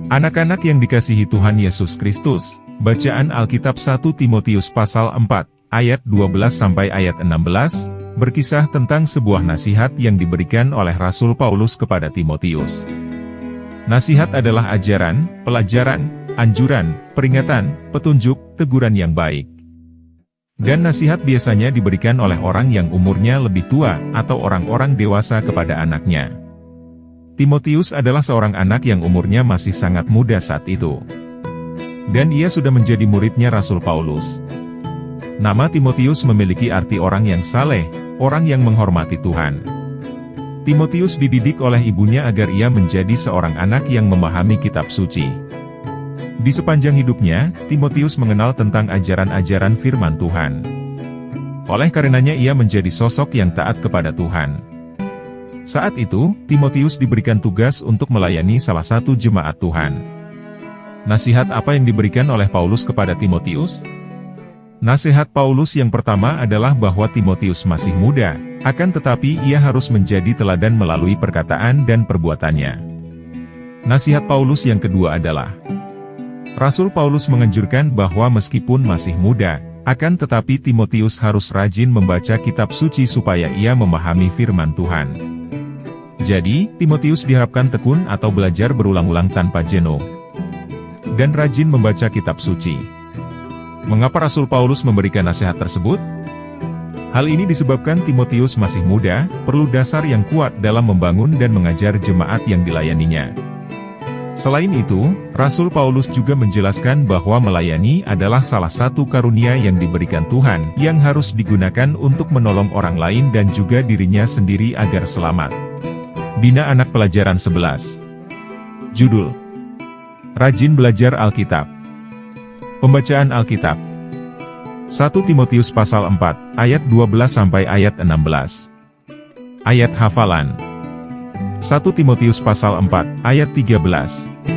Anak-anak yang dikasihi Tuhan Yesus Kristus, bacaan Alkitab 1 Timotius pasal 4, ayat 12 sampai ayat 16, berkisah tentang sebuah nasihat yang diberikan oleh Rasul Paulus kepada Timotius. Nasihat adalah ajaran, pelajaran, anjuran, peringatan, petunjuk, teguran yang baik. Dan nasihat biasanya diberikan oleh orang yang umurnya lebih tua atau orang-orang dewasa kepada anaknya. Timotius adalah seorang anak yang umurnya masih sangat muda saat itu. Dan ia sudah menjadi muridnya Rasul Paulus. Nama Timotius memiliki arti orang yang saleh, orang yang menghormati Tuhan. Timotius dididik oleh ibunya agar ia menjadi seorang anak yang memahami kitab suci. Di sepanjang hidupnya, Timotius mengenal tentang ajaran-ajaran firman Tuhan. Oleh karenanya ia menjadi sosok yang taat kepada Tuhan. Saat itu, Timotius diberikan tugas untuk melayani salah satu jemaat Tuhan. Nasihat apa yang diberikan oleh Paulus kepada Timotius? Nasihat Paulus yang pertama adalah bahwa Timotius masih muda, akan tetapi ia harus menjadi teladan melalui perkataan dan perbuatannya. Nasihat Paulus yang kedua adalah, Rasul Paulus menganjurkan bahwa meskipun masih muda, akan tetapi Timotius harus rajin membaca kitab suci supaya ia memahami firman Tuhan. Jadi, Timotius diharapkan tekun atau belajar berulang-ulang tanpa jenuh. Dan rajin membaca kitab suci. Mengapa Rasul Paulus memberikan nasihat tersebut? Hal ini disebabkan Timotius masih muda, perlu dasar yang kuat dalam membangun dan mengajar jemaat yang dilayaninya. Selain itu, Rasul Paulus juga menjelaskan bahwa melayani adalah salah satu karunia yang diberikan Tuhan, yang harus digunakan untuk menolong orang lain dan juga dirinya sendiri agar selamat. Bina Anak Pelajaran 11. Judul: Rajin Belajar Alkitab. Pembacaan Alkitab 1 Timotius pasal 4, ayat 12 sampai ayat 16. Ayat hafalan 1 Timotius pasal 4, ayat 13.